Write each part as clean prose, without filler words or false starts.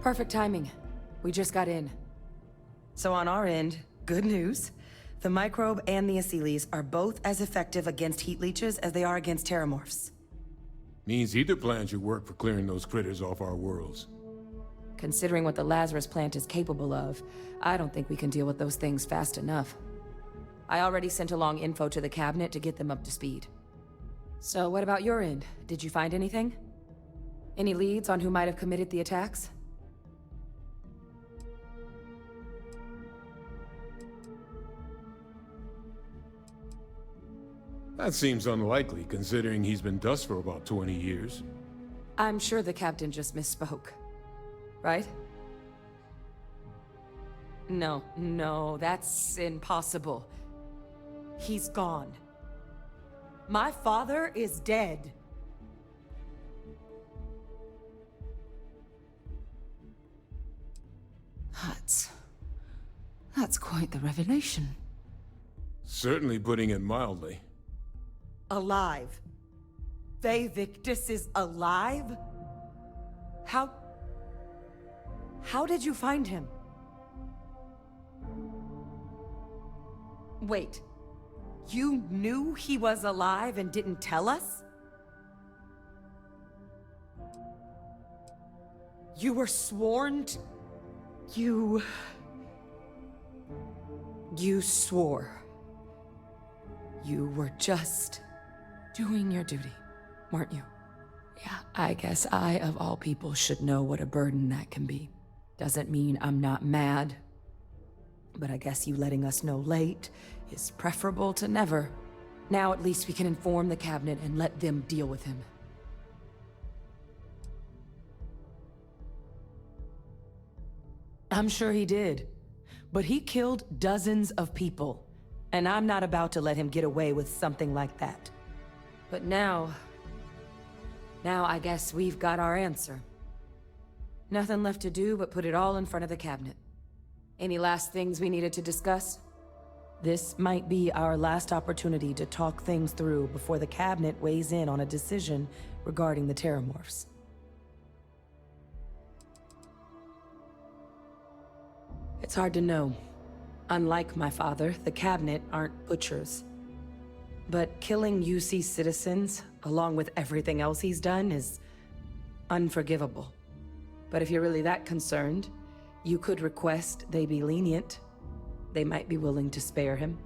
Perfect timing. We just got in. So on our end, good news. The microbe and the acyles are both as effective against heat leeches as they are against terramorphs. Means either plan should work for clearing those critters off our worlds. Considering what the Lazarus plant is capable of, I don't think we can deal with those things fast enough. I already sent along info to the cabinet to get them up to speed. So what about your end? Did you find anything? Any leads on who might have committed the attacks? That seems unlikely, considering he's been dust for about 20 years. I'm sure the captain just misspoke. Right? No, that's impossible. He's gone. My father is dead. That's quite the revelation. Certainly putting it mildly. Alive. Ve Victus is alive? How did you find him? Wait. You knew he was alive and didn't tell us? You were sworn to... You swore. You were just doing your duty, weren't you? Yeah, I guess I, of all people, should know what a burden that can be. Doesn't mean I'm not mad. But I guess you letting us know late is preferable to never. Now at least we can inform the cabinet and let them deal with him. I'm sure he did. But he killed dozens of people. And I'm not about to let him get away with something like that. But now I guess we've got our answer. Nothing left to do but put it all in front of the cabinet. Any last things we needed to discuss? This might be our last opportunity to talk things through before the cabinet weighs in on a decision regarding the terramorphs. It's hard to know. Unlike my father, the cabinet aren't butchers. But killing UC citizens, along with everything else he's done, is unforgivable. But if you're really that concerned, you could request they be lenient. They might be willing to spare him.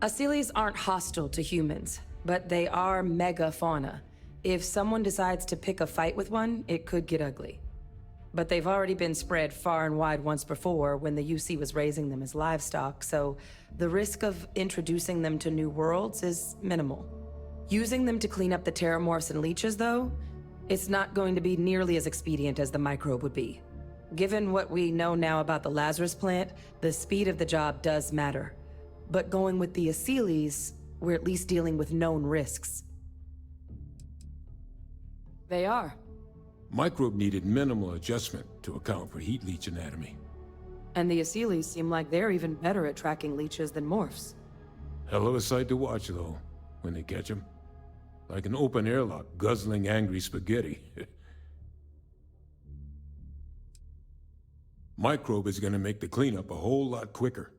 Acyles aren't hostile to humans, but they are megafauna. If someone decides to pick a fight with one, it could get ugly. But they've already been spread far and wide once before when the UC was raising them as livestock, so the risk of introducing them to new worlds is minimal. Using them to clean up the terramorphs and leeches, though, it's not going to be nearly as expedient as the microbe would be. Given what we know now about the Lazarus plant, the speed of the job does matter. But going with the acyles, we're at least dealing with known risks. They are. Microbe needed minimal adjustment to account for heat leech anatomy. And the acyles seem like they're even better at tracking leeches than morphs. Hell of a sight to watch, though, when they catch them. Like an open airlock guzzling angry spaghetti. Microbe is gonna make the cleanup a whole lot quicker.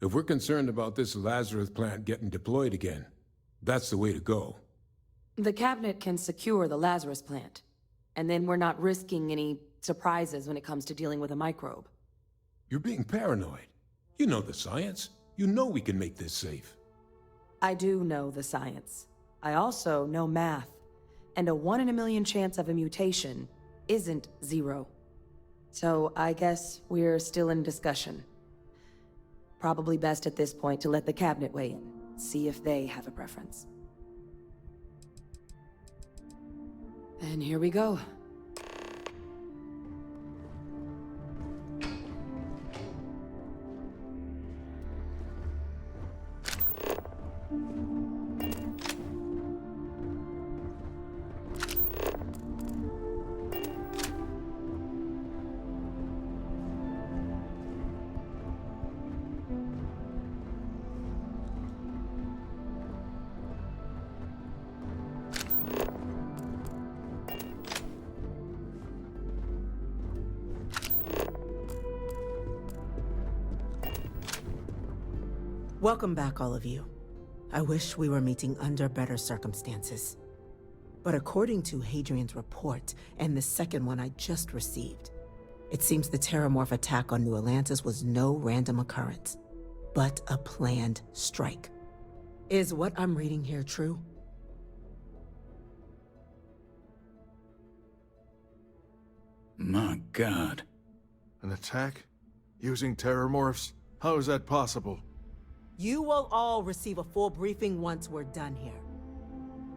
If we're concerned about this Lazarus plant getting deployed again, that's the way to go. The cabinet can secure the Lazarus plant. And then we're not risking any surprises when it comes to dealing with a microbe. You're being paranoid. You know the science. You know we can make this safe. I do know the science. I also know math. And a 1 in a million chance of a mutation isn't 0. So I guess we're still in discussion. Probably best at this point to let the cabinet weigh in, see if they have a preference. And here we go. Welcome back, all of you. I wish we were meeting under better circumstances. But according to Hadrian's report, and the second one I just received, it seems the Terramorph attack on New Atlantis was no random occurrence, but a planned strike. Is what I'm reading here true? My God. An attack? Using terramorphs? How is that possible? You will all receive a full briefing once we're done here.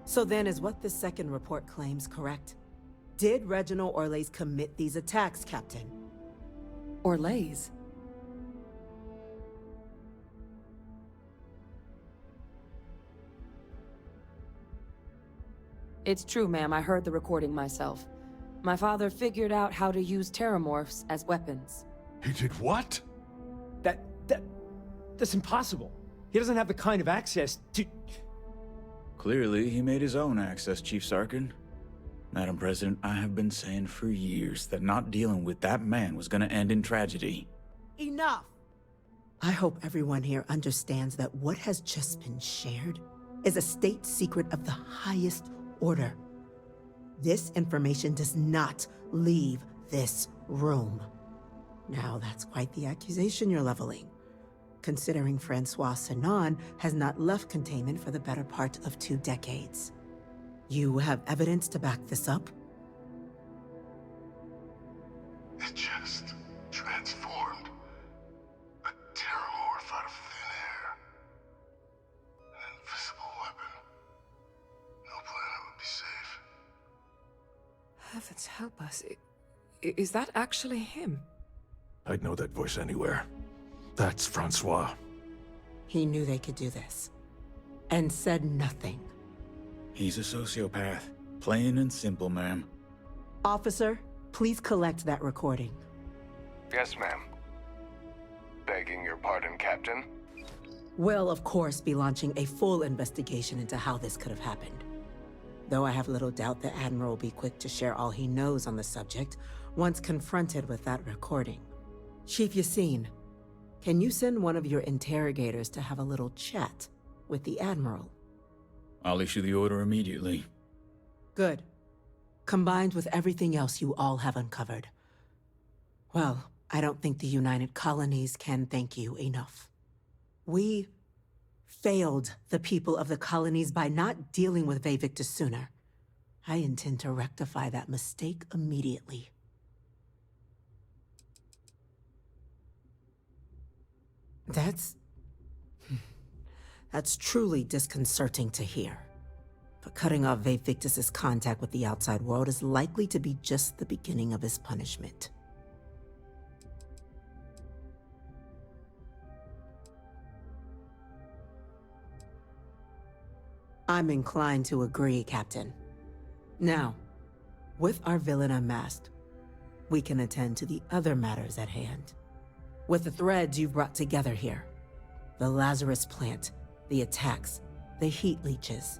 So then, is what the second report claims correct? Did Reginald Orlays commit these attacks, Captain? Orlays? It's true, ma'am. I heard the recording myself. My father figured out how to use terramorphs as weapons. He did what? That's impossible. He doesn't have the kind of access to... Clearly, he made his own access, Chief Sarkin. Madam President, I have been saying for years that not dealing with that man was gonna end in tragedy. Enough! I hope everyone here understands that what has just been shared is a state secret of the highest order. This information does not leave this room. Now, that's quite the accusation you're leveling, considering Francois Sinon has not left containment for the better part of 2 decades. You have evidence to back this up? It just transformed. A terramorph out of thin air. An invisible weapon. No planet would be safe. Heavens help us. Is that actually him? I'd know that voice anywhere. That's Francois. He knew they could do this, and said nothing. He's a sociopath. Plain and simple, ma'am. Officer, please collect that recording. Yes, ma'am. Begging your pardon, Captain. We'll, of course, be launching a full investigation into how this could have happened. Though I have little doubt the Admiral will be quick to share all he knows on the subject once confronted with that recording. Chief Yassine, can you send one of your interrogators to have a little chat with the Admiral? I'll issue the order immediately. Good. Combined with everything else you all have uncovered. Well, I don't think the United Colonies can thank you enough. We failed the people of the colonies by not dealing with Vevictus sooner. I intend to rectify that mistake immediately. That's truly disconcerting to hear. But cutting off Vevictus's contact with the outside world is likely to be just the beginning of his punishment. I'm inclined to agree, Captain. Now, with our villain unmasked, we can attend to the other matters at hand. With the threads you've brought together here, the Lazarus plant, the attacks, the heat leeches,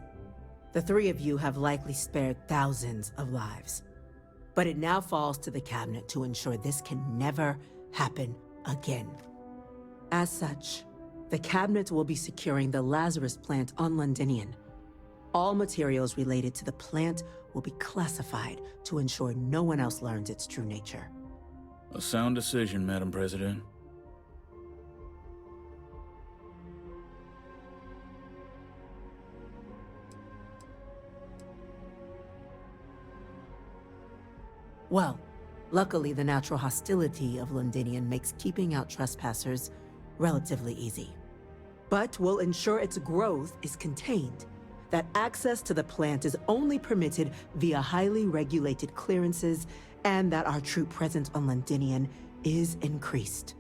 the 3 of you have likely spared thousands of lives. But it now falls to the Cabinet to ensure this can never happen again. As such, the Cabinet will be securing the Lazarus plant on Londinian. All materials related to the plant will be classified to ensure no one else learns its true nature. A sound decision, Madam President. Well, luckily the natural hostility of Londinian makes keeping out trespassers relatively easy. But we'll ensure its growth is contained, that access to the plant is only permitted via highly regulated clearances, and that our troop presence on Londinian is increased.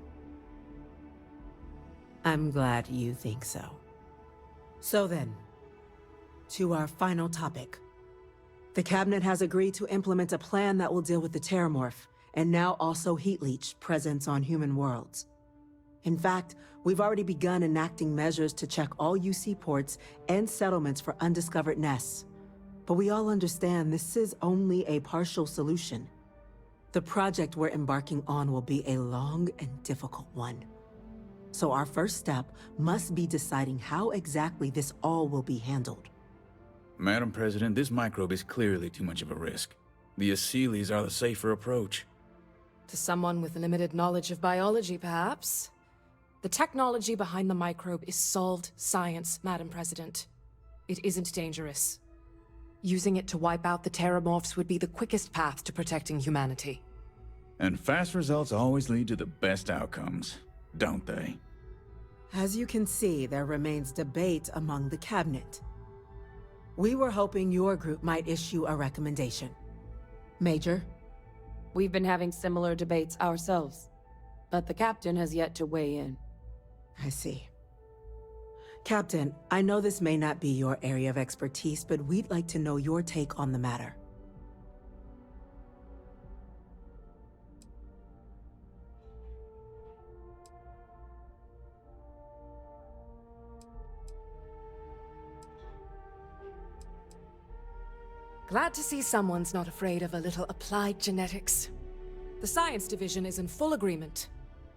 I'm glad you think so. So then, to our final topic. The Cabinet has agreed to implement a plan that will deal with the Terramorph, and now also Heat Leech presence on human worlds. In fact, we've already begun enacting measures to check all UC ports and settlements for undiscovered nests. But we all understand this is only a partial solution. The project we're embarking on will be a long and difficult one. So our first step must be deciding how exactly this all will be handled. Madam President, this microbe is clearly too much of a risk. The Asylees are the safer approach. To someone with limited knowledge of biology, perhaps? The technology behind the microbe is solved science, Madam President. It isn't dangerous. Using it to wipe out the Terramorphs would be the quickest path to protecting humanity. And fast results always lead to the best outcomes, don't they? As you can see, there remains debate among the cabinet. We were hoping your group might issue a recommendation. Major? We've been having similar debates ourselves, but the captain has yet to weigh in. I see. Captain, I know this may not be your area of expertise, but we'd like to know your take on the matter. Glad to see someone's not afraid of a little applied genetics. The science division is in full agreement.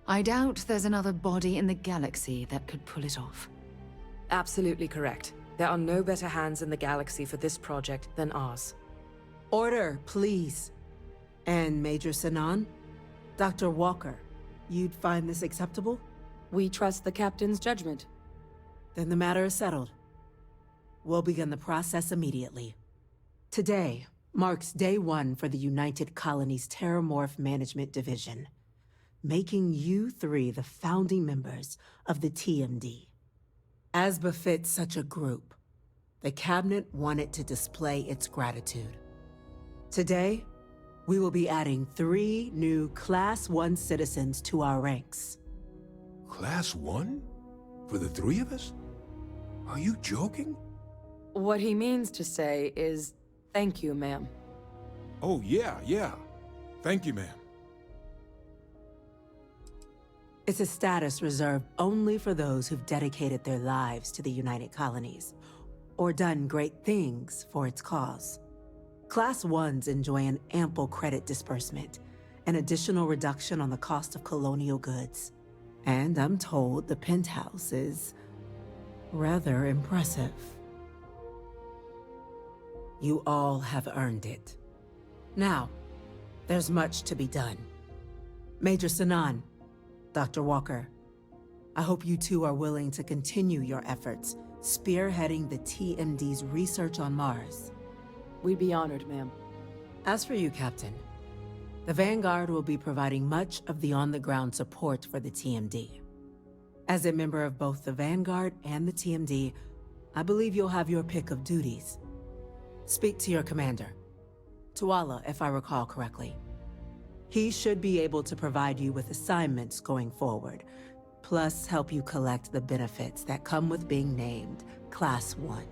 I doubt there's another body in the galaxy that could pull it off. Absolutely correct. There are no better hands in the galaxy for this project than ours. Order, please. And Major Sinan? Dr. Walker, you'd find this acceptable? We trust the captain's judgment. Then the matter is settled. We'll begin the process immediately. Today marks day one for the United Colonies Terramorph Management Division, making you three the founding members of the TMD. As befits such a group, the Cabinet wanted to display its gratitude. Today, we will be adding 3 new Class 1 citizens to our ranks. Class 1? For the 3 of us? Are you joking? What he means to say is, thank you, ma'am. Oh, yeah. Thank you, ma'am. It's a status reserved only for those who've dedicated their lives to the United Colonies, or done great things for its cause. Class 1s enjoy an ample credit disbursement, an additional reduction on the cost of colonial goods. And I'm told the penthouse is rather impressive. You all have earned it. Now, there's much to be done. Major Sinan, Dr. Walker, I hope you two are willing to continue your efforts, spearheading the TMD's research on Mars. We'd be honored, ma'am. As for you, Captain, the Vanguard will be providing much of the on-the-ground support for the TMD. As a member of both the Vanguard and the TMD, I believe you'll have your pick of duties. Speak to your commander, Tuala, if I recall correctly. He should be able to provide you with assignments going forward, plus help you collect the benefits that come with being named Class 1.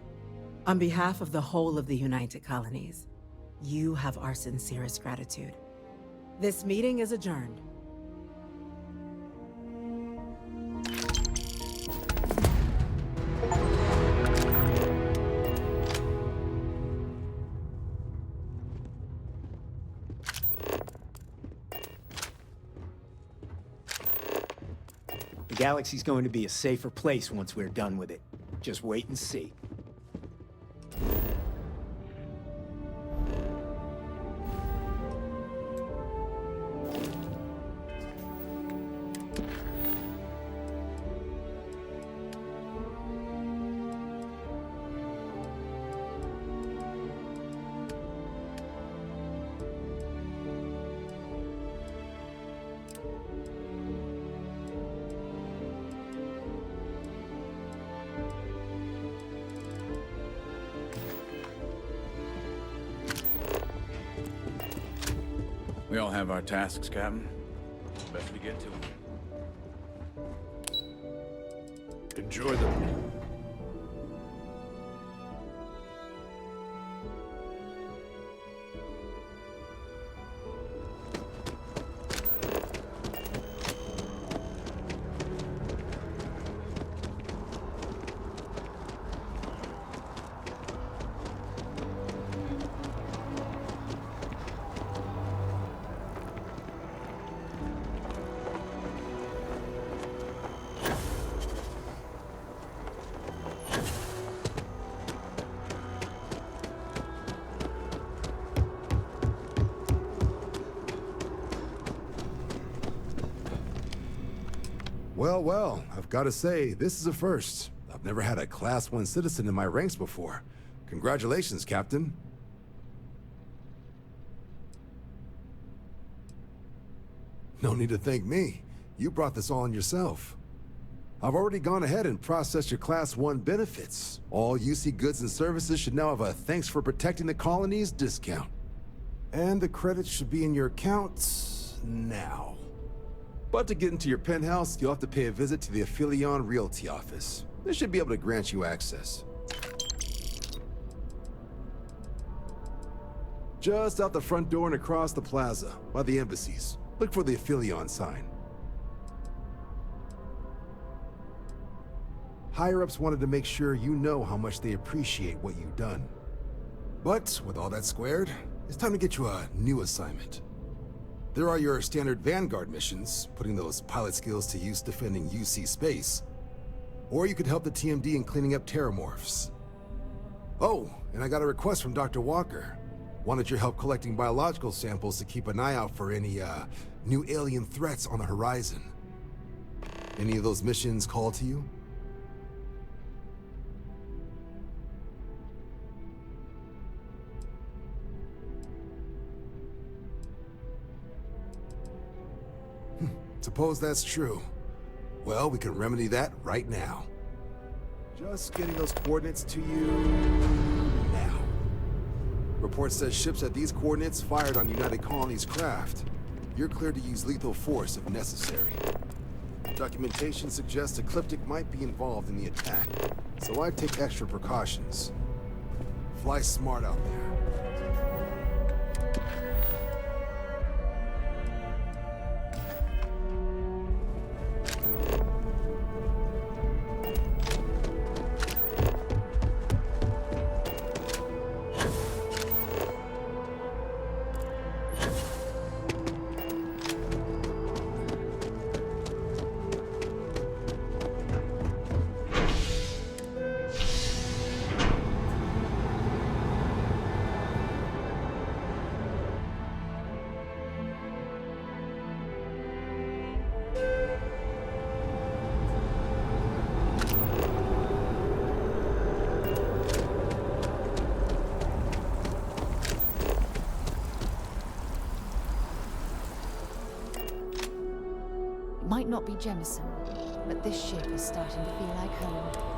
On behalf of the whole of the United Colonies, you have our sincerest gratitude. This meeting is adjourned. The galaxy's going to be a safer place once we're done with it. Just wait and see. We all have our tasks, Captain. Best we get to them. Enjoy them. Well, well, I've got to say, this is a first. I've never had a Class 1 citizen in my ranks before. Congratulations, Captain. No need to thank me. You brought this all on yourself. I've already gone ahead and processed your Class 1 benefits. All UC goods and services should now have a thanks for protecting the colonies discount. And the credits should be in your accounts now. But to get into your penthouse, you'll have to pay a visit to the Aphelion Realty office. They should be able to grant you access. Just out the front door and across the plaza, by the embassies. Look for the Aphelion sign. Higher-ups wanted to make sure you know how much they appreciate what you've done. But with all that squared, it's time to get you a new assignment. There are your standard Vanguard missions, putting those pilot skills to use defending UC space. Or you could help the TMD in cleaning up terramorphs. Oh, and I got a request from Dr. Walker. Wanted your help collecting biological samples to keep an eye out for any, new alien threats on the horizon. Any of those missions call to you? Suppose that's true. Well, we can remedy that right now. Just getting those coordinates to you now. Report says ships at these coordinates fired on United Colony's craft. You're cleared to use lethal force if necessary. Documentation suggests Ecliptic might be involved in the attack, so I'd take extra precautions. Fly smart out there. Might not be Jemison, but this ship is starting to feel like home.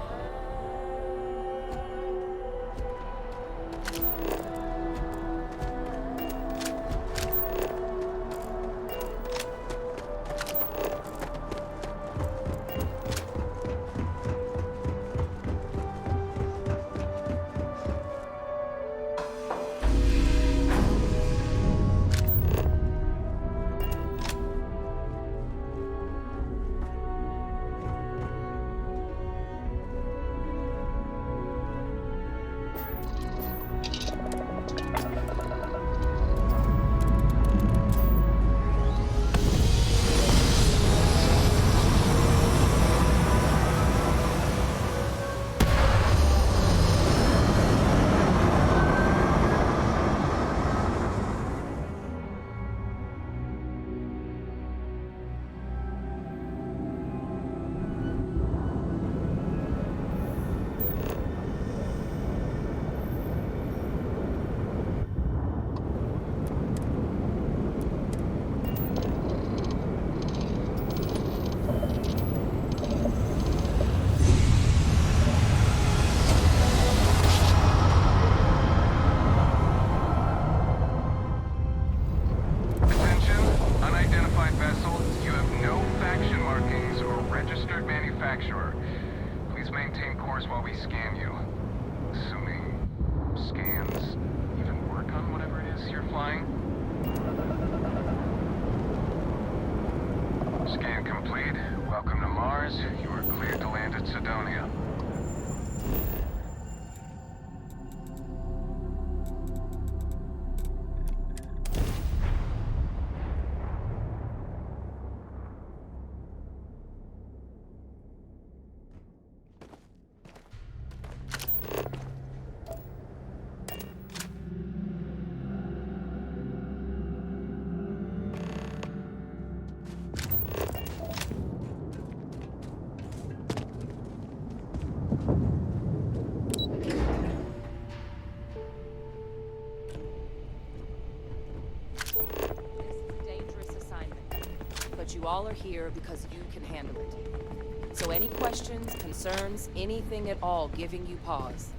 all are here because you can handle it. So any questions, concerns, anything at all giving you pause,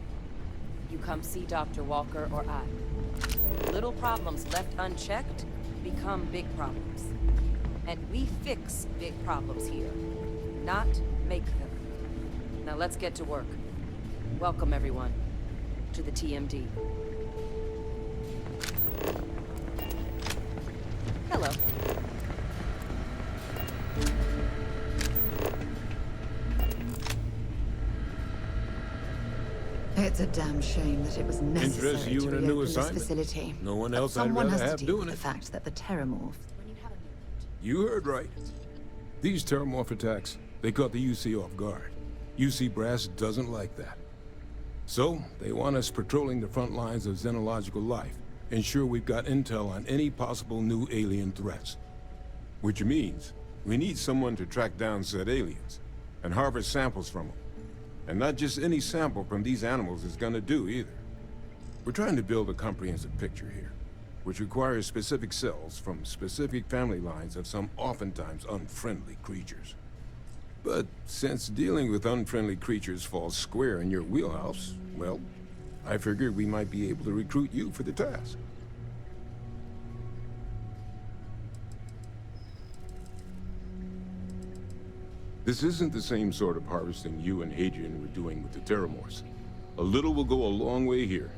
you come see Dr. Walker or I. Little problems left unchecked become big problems. And we fix big problems here, not make them. Now let's get to work. Welcome, everyone, to the TMD. Hello. It's a damn shame that it was necessary Interest you to in a new reopen this assignment? facility. No one But else I'd someone rather has have to deal doing with the it. fact that the Terramorph. You heard right. These terramorph attacks, they caught the UC off guard. UC brass doesn't like that. So, they want us patrolling the front lines of xenological life, ensure we've got intel on any possible new alien threats. Which means, we need someone to track down said aliens, and harvest samples from them. And not just any sample from these animals is gonna do either. We're trying to build a comprehensive picture here, which requires specific cells from specific family lines of some oftentimes unfriendly creatures. But since dealing with unfriendly creatures falls square in your wheelhouse, well, I figured we might be able to recruit you for the task. This isn't the same sort of harvesting you and Hadrian were doing with the Terramorphs. A little will go a long way here.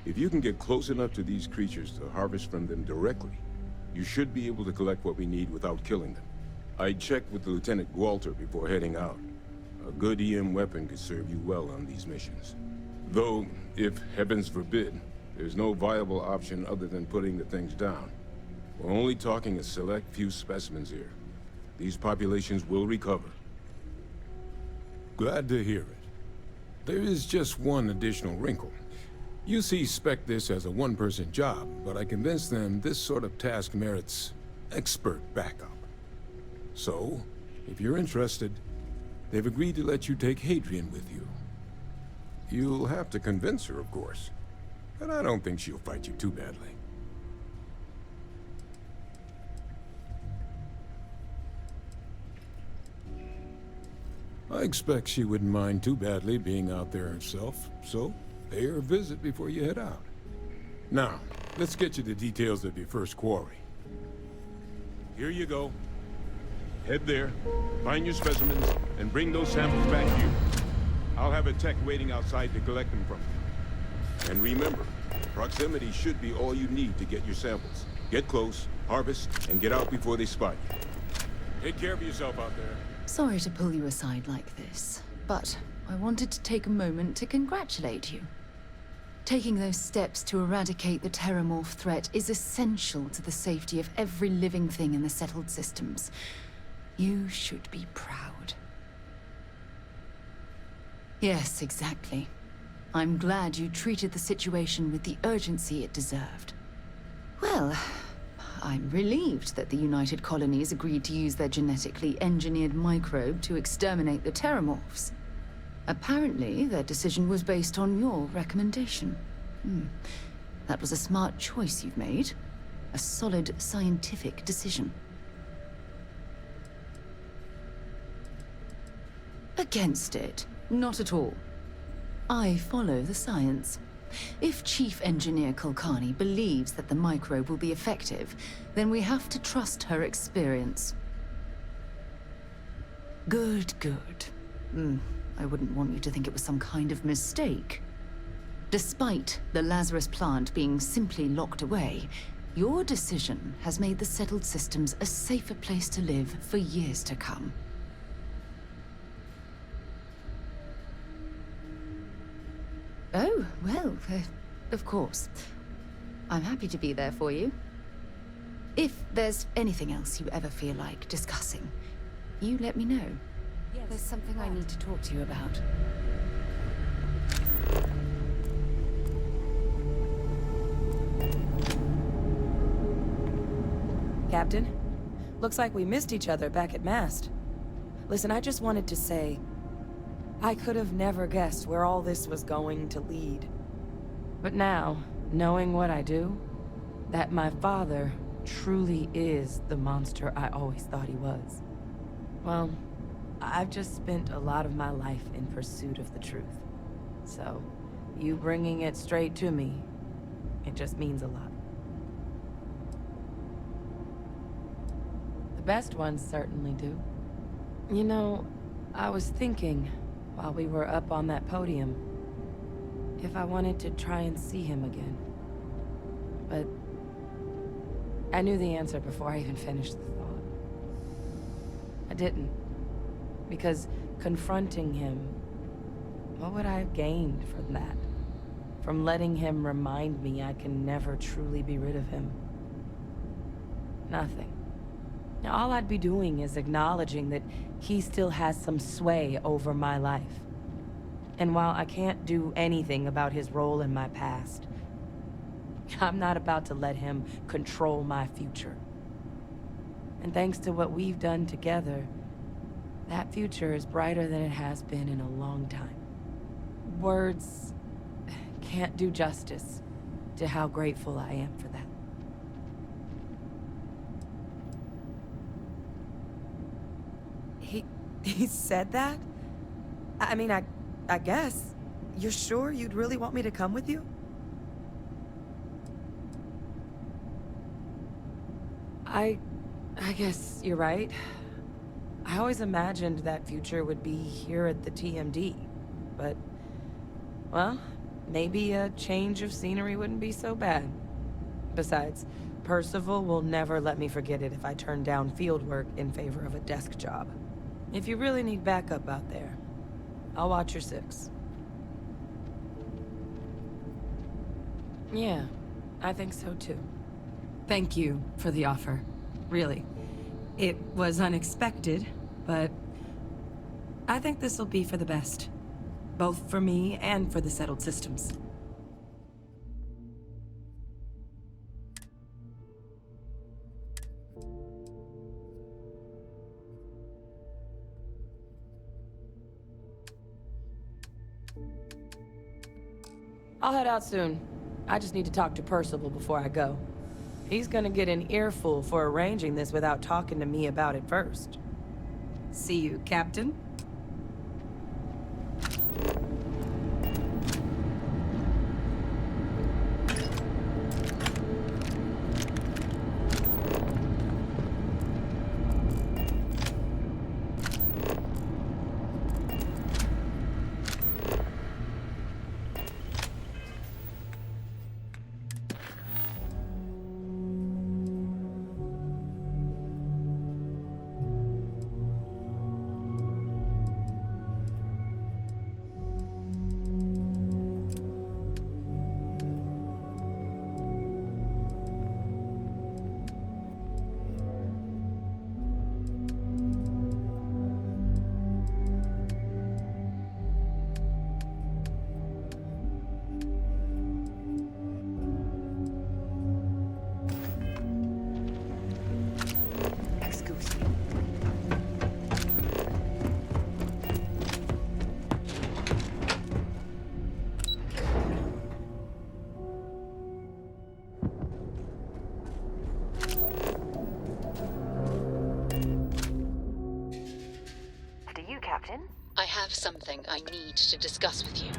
If you can get close enough to these creatures to harvest from them directly, you should be able to collect what we need without killing them. I checked with Lieutenant Walter before heading out. A good EM weapon could serve you well on these missions. Though, if heavens forbid, there's no viable option other than putting the things down. We're only talking a select few specimens here. These populations will recover. Glad to hear it. There is just one additional wrinkle. UC spec'd this as a one-person job, but I convinced them this sort of task merits expert backup. So, if you're interested, they've agreed to let you take Hadrian with you. You'll have to convince her, of course, but I don't think she'll fight you too badly. I expect she wouldn't mind too badly being out there herself, so pay her a visit before you head out. Now, let's get you the details of your first quarry. Here you go. Head there, find your specimens, and bring those samples back here. I'll have a tech waiting outside to collect them from you. And remember, proximity should be all you need to get your samples. Get close, harvest, and get out before they spot you. Take care of yourself out there. Sorry to pull you aside like this, but I wanted to take a moment to congratulate you. Taking those steps to eradicate the Terramorph threat is essential to the safety of every living thing in the settled systems. You should be proud. Yes, exactly. I'm glad you treated the situation with the urgency it deserved. Well, I'm relieved that the United Colonies agreed to use their genetically engineered microbe to exterminate the Terramorphs. Apparently, their decision was based on your recommendation. That was a smart choice you've made. A solid scientific decision. Against it? Not at all. I follow the science. If Chief Engineer Kulkarni believes that the microbe will be effective, then we have to trust her experience. Good, good. I wouldn't want you to think it was some kind of mistake. Despite the Lazarus plant being simply locked away, your decision has made the settled systems a safer place to live for years to come. Oh, well, of course. I'm happy to be there for you. If there's anything else you ever feel like discussing, you let me know. There's something I need to talk to you about. Captain, looks like we missed each other back at Mast. Listen, I just wanted to say, I could have never guessed where all this was going to lead. But now, knowing what I do, that my father truly is the monster I always thought he was. Well, I've just spent a lot of my life in pursuit of the truth. So, you bringing it straight to me, it just means a lot. The best ones certainly do. You know, I was thinking, while we were up on that podium, if I wanted to try and see him again. But I knew the answer before I even finished the thought. I didn't. Because confronting him, what would I have gained from that? From letting him remind me I can never truly be rid of him? Nothing. Now, all I'd be doing is acknowledging that he still has some sway over my life. And while I can't do anything about his role in my past, I'm not about to let him control my future. And thanks to what we've done together, that future is brighter than it has been in a long time. Words can't do justice to how grateful I am for that. He said that? I mean, I guess. You're sure you'd really want me to come with you? I guess you're right. I always imagined that future would be here at the TMD, but, well, maybe a change of scenery wouldn't be so bad. Besides, Percival will never let me forget it if I turn down field work in favor of a desk job. If you really need backup out there, I'll watch your 6. Yeah, I think so too. Thank you for the offer. Really. It was unexpected, but I think this will be for the best. Both for me and for the settled systems. I'll head out soon. I just need to talk to Percival before I go. He's gonna get an earful for arranging this without talking to me about it first. See you, Captain. Captain? I have something I need to discuss with you.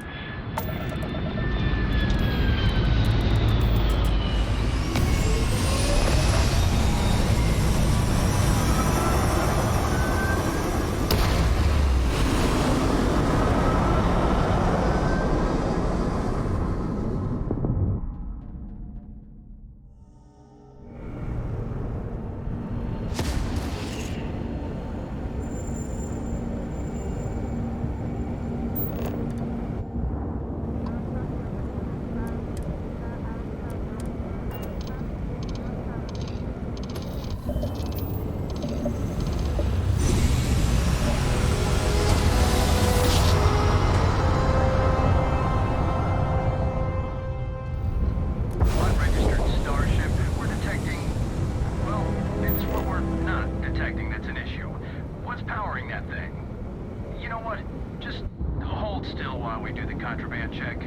Contraband check.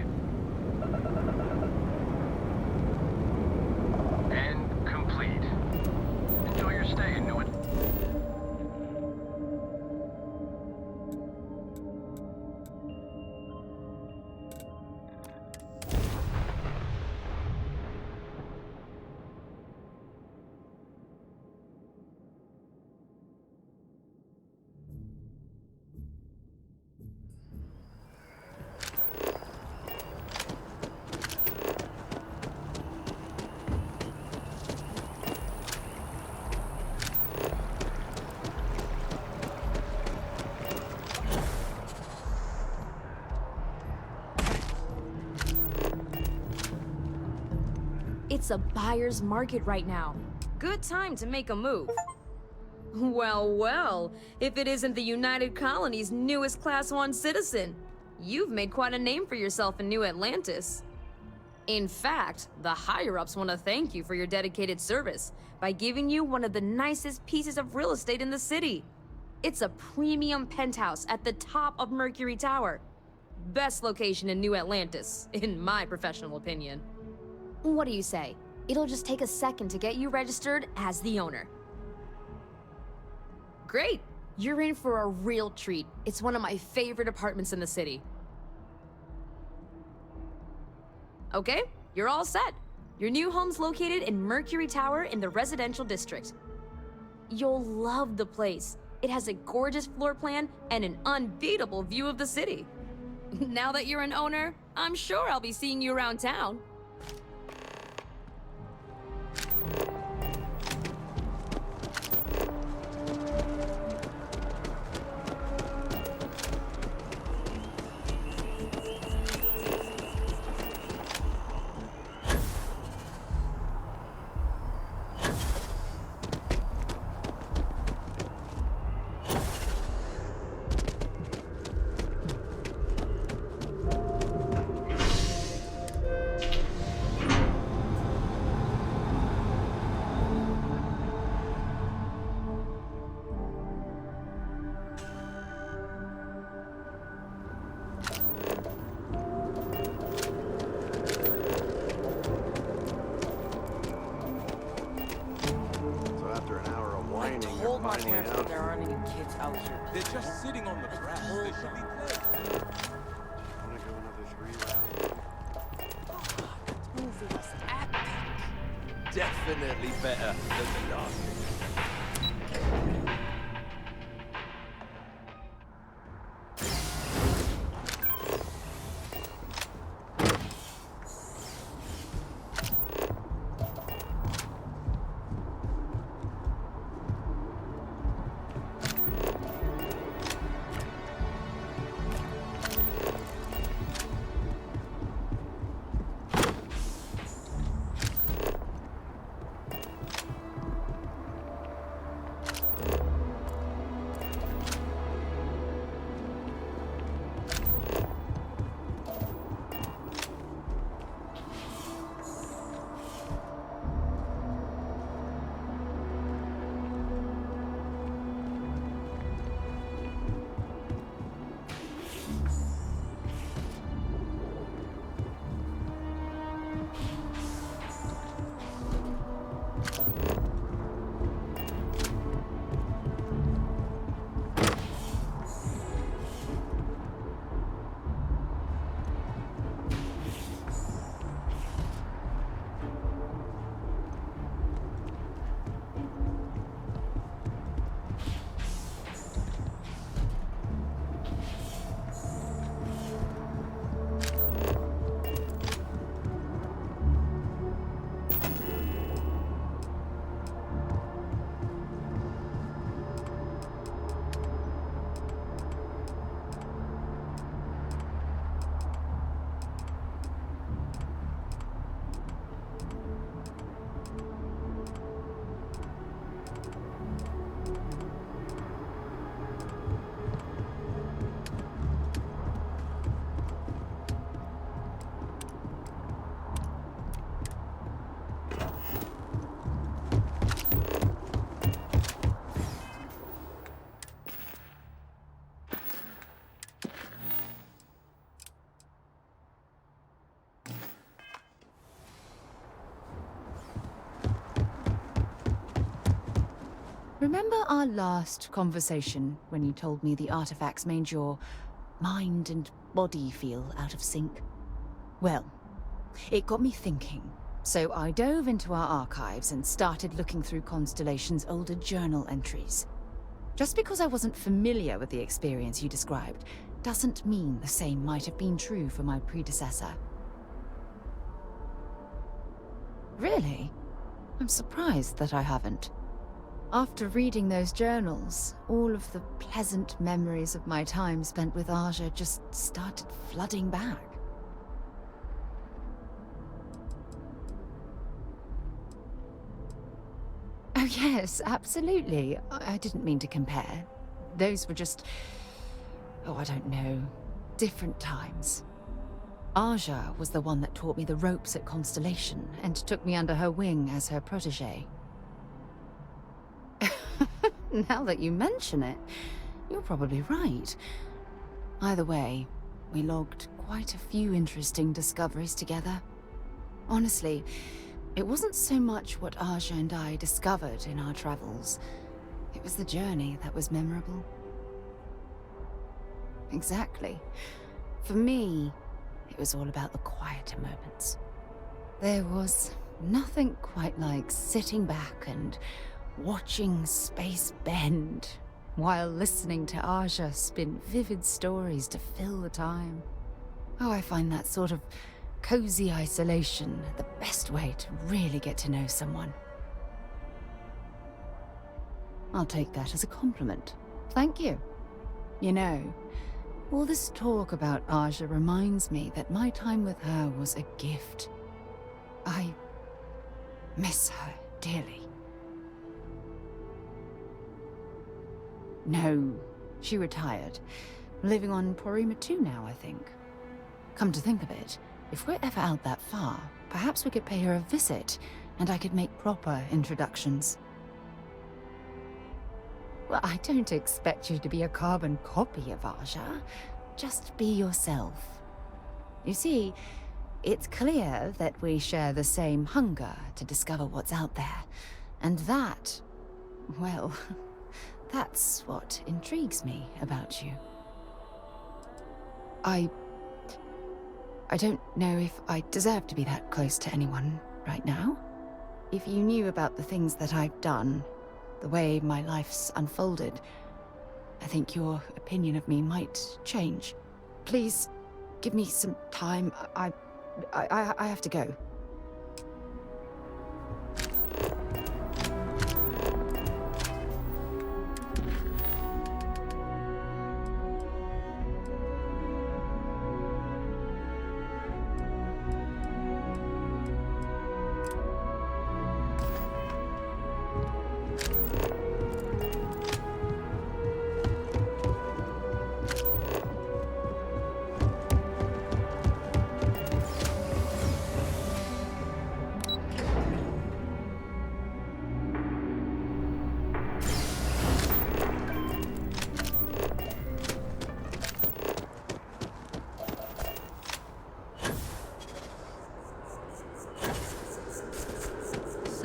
And complete. It's a buyer's market right now. Good time to make a move. Well, well, if it isn't the United Colony's newest Class 1 citizen. You've made quite a name for yourself in New Atlantis. In fact, the higher-ups want to thank you for your dedicated service by giving you one of the nicest pieces of real estate in the city. It's a premium penthouse at the top of Mercury Tower. Best location in New Atlantis, in my professional opinion. What do you say? It'll just take a second to get you registered as the owner. Great! You're in for a real treat. It's one of my favorite apartments in the city. Okay, you're all set. Your new home's located in Mercury Tower in the residential district. You'll love the place. It has a gorgeous floor plan and an unbeatable view of the city. Now that you're an owner, I'm sure I'll be seeing you around town. There aren't any kids out here. They're just sitting on the grass. They should be playing. Wanna go another 3 rounds? That movie was epic. Definitely better than the last. Remember our last conversation when you told me the artifacts made your mind and body feel out of sync? Well, it got me thinking. So I dove into our archives and started looking through Constellation's older journal entries. Just because I wasn't familiar with the experience you described doesn't mean the same might have been true for my predecessor. Really? I'm surprised that I haven't. After reading those journals, all of the pleasant memories of my time spent with Aja just started flooding back. Yes, absolutely. I didn't mean to compare. Those were just... oh, I don't know. Different times. Aja was the one that taught me the ropes at Constellation and took me under her wing as her protege. Now that you mention it, you're probably right. Either way, we logged quite a few interesting discoveries together. Honestly, it wasn't so much what Aja and I discovered in our travels. It was the journey that was memorable. Exactly. For me, it was all about the quieter moments. There was nothing quite like sitting back and watching space bend while listening to Aja spin vivid stories to fill the time. Oh, I find that sort of cozy isolation the best way to really get to know someone. I'll take that as a compliment. Thank you. You know, all this talk about Aja reminds me that my time with her was a gift. I miss her dearly. No, she retired. Living on Porima 2 now, I think. Come to think of it, if we're ever out that far, perhaps we could pay her a visit, and I could make proper introductions. Well, I don't expect you to be a carbon copy of Aja. Just be yourself. You see, it's clear that we share the same hunger to discover what's out there. And that, well, that's what intrigues me about you. I don't know if I deserve to be that close to anyone right now. If you knew about the things that I've done, the way my life's unfolded, I think your opinion of me might change. Please, give me some time. I have to go.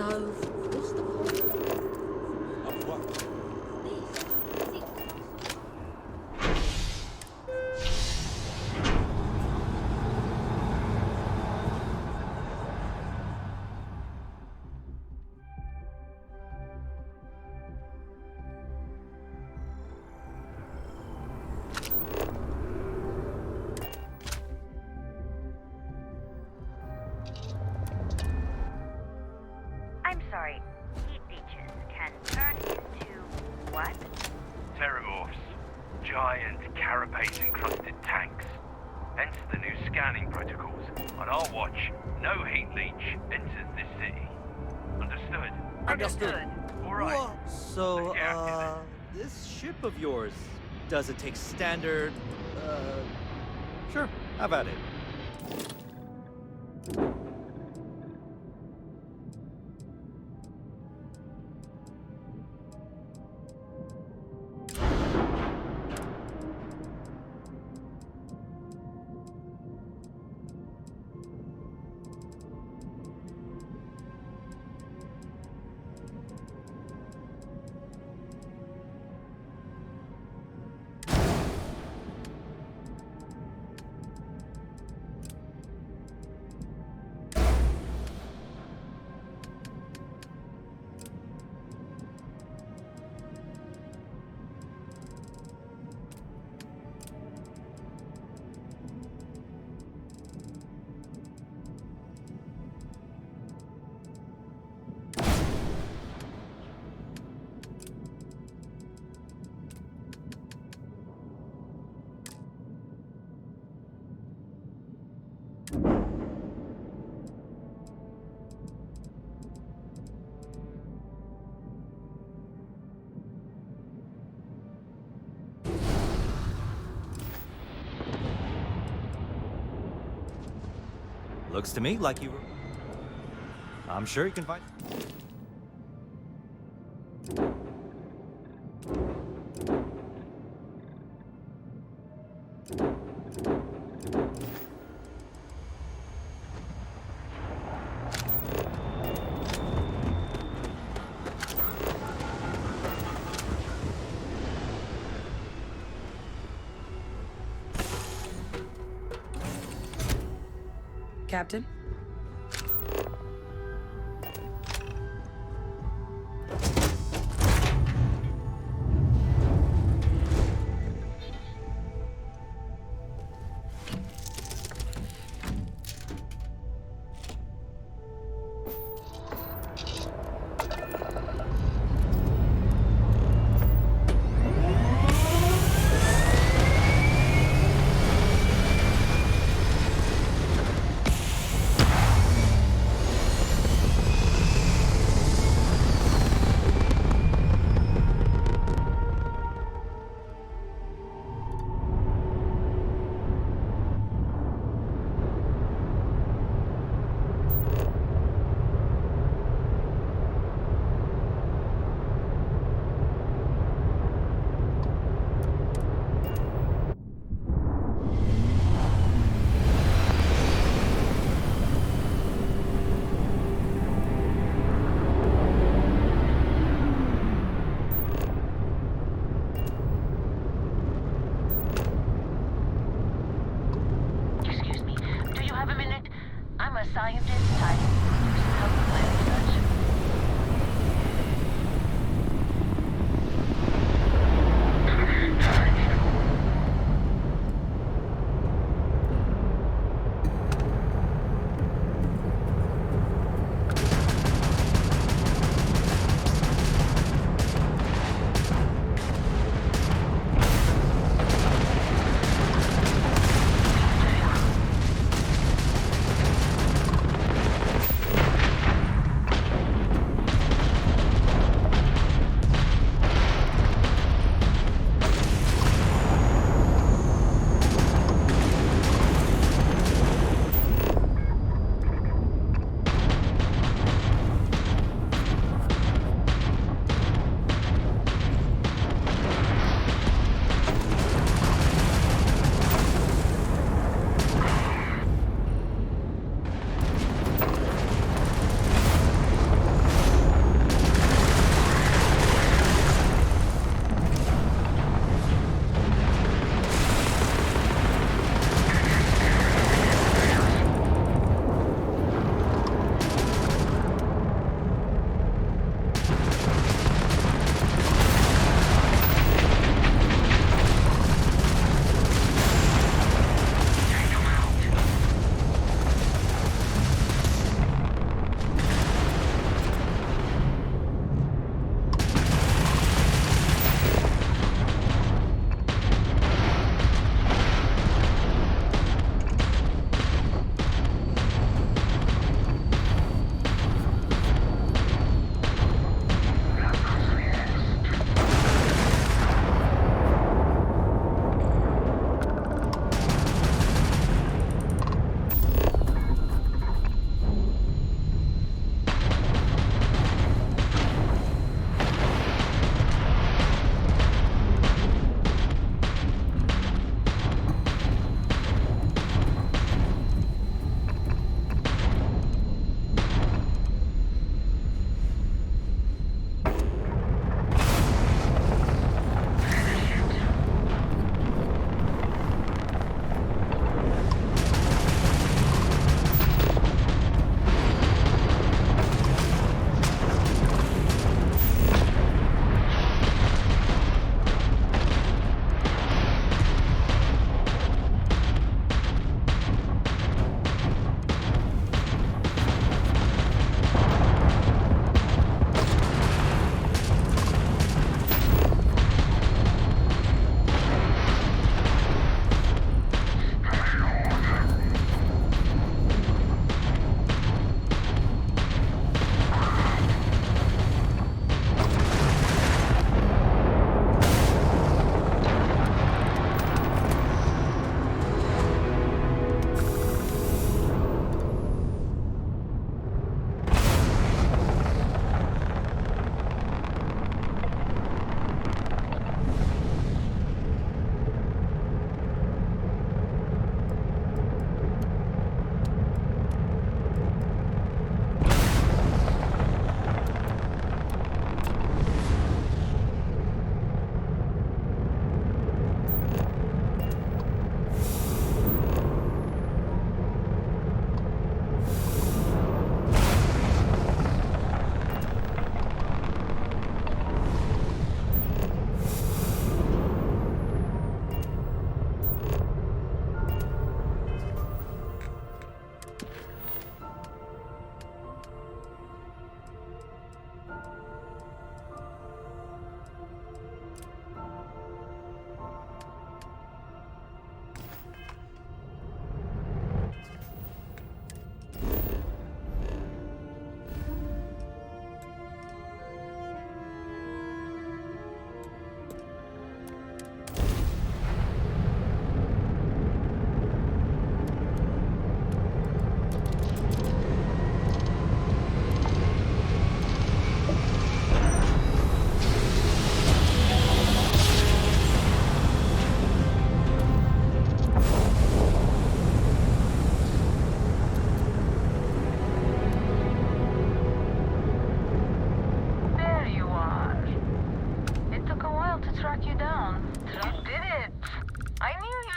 What's the point? Of what? I'm sorry, heat leeches can turn into what? Terramorphs. Giant, carapace-encrusted tanks. Hence the new scanning protocols. On our watch, no heat leech enters this city. Understood? Understood. All right. Whoa. So, this ship of yours, does it take standard, sure, have at it. Looks to me like you were... I'm sure you can find... Captain?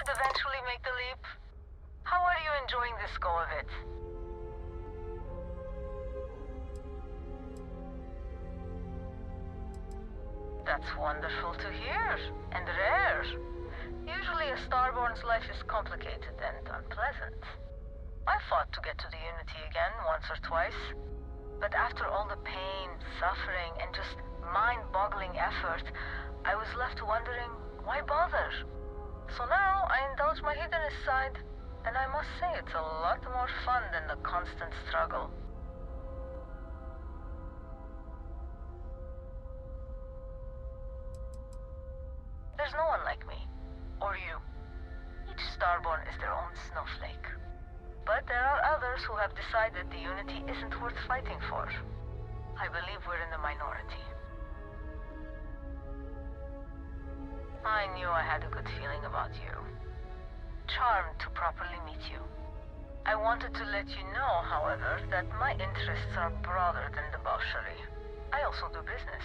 should eventually make the leap. How are you enjoying this go of it? That's wonderful to hear, and rare. Usually a Starborn's life is complicated and unpleasant. I fought to get to the Unity again once or twice, but after all the pain, suffering, and just mind-boggling effort, I was left wondering, why bother? So now I indulge my hedonist side, and I must say it's a lot more fun than the constant struggle. There's no one like me, or you. Each Starborn is their own snowflake. But there are others who have decided the Unity isn't worth fighting for. I believe we're in the minority. I knew I had a good feeling about you. Charmed to properly meet you. I wanted to let you know, however, that my interests are broader than debauchery. I also do business.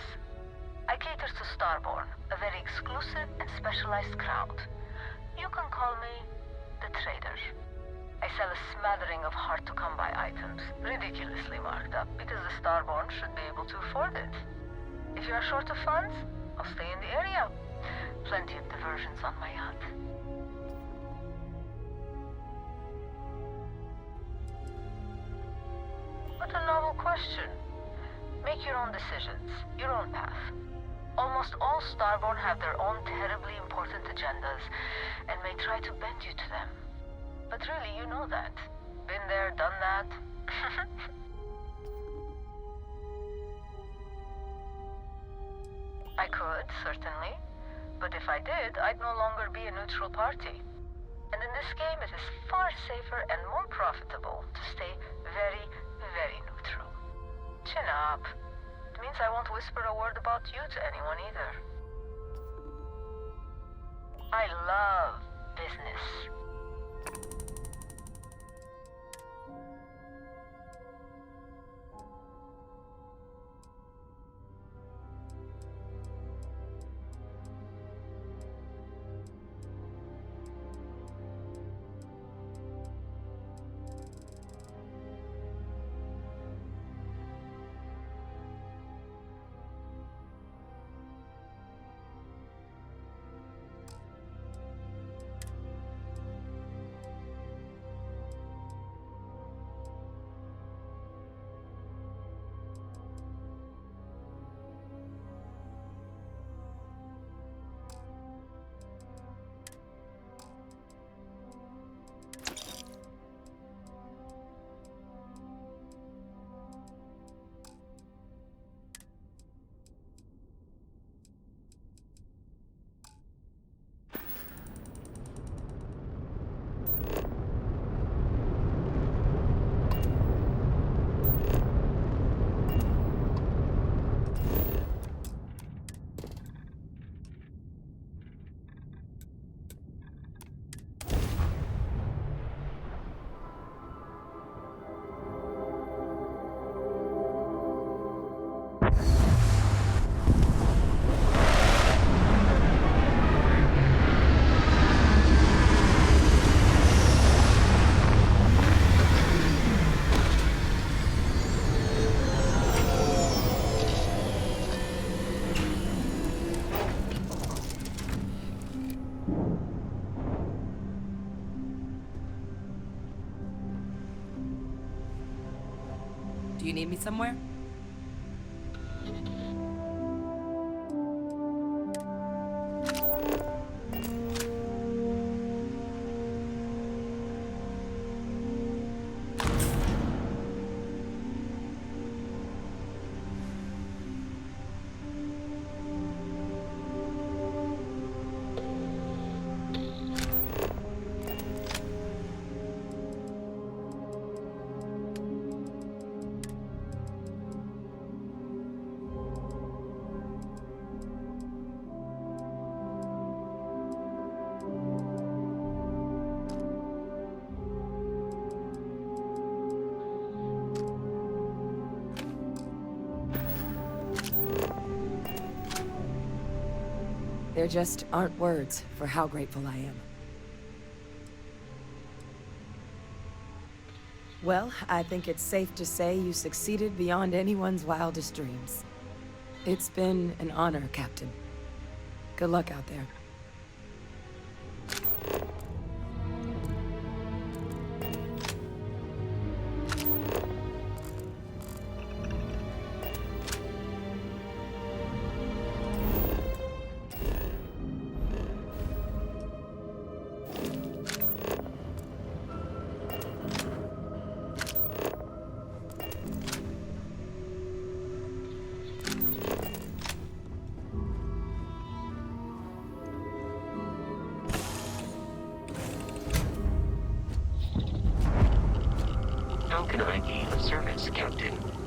I cater to Starborn, a very exclusive and specialized crowd. You can call me the trader. I sell a smattering of hard-to-come-by items, ridiculously marked up, because the Starborn should be able to afford it. If you are short of funds, I'll stay in the area. Plenty of diversions on my yacht. What a novel question. Make your own decisions, your own path. Almost all Starborn have their own terribly important agendas, and may try to bend you to them. But really, you know that. Been there, done that. I could, certainly. But if I did, I'd no longer be a neutral party. And in this game, it is far safer and more profitable to stay very, very neutral. Chin up. It means I won't whisper a word about you to anyone either. I love business. Do you need me somewhere? There just aren't words for how grateful I am. Well, I think it's safe to say you succeeded beyond anyone's wildest dreams. It's been an honor, Captain. Good luck out there. How can I be of service, Captain?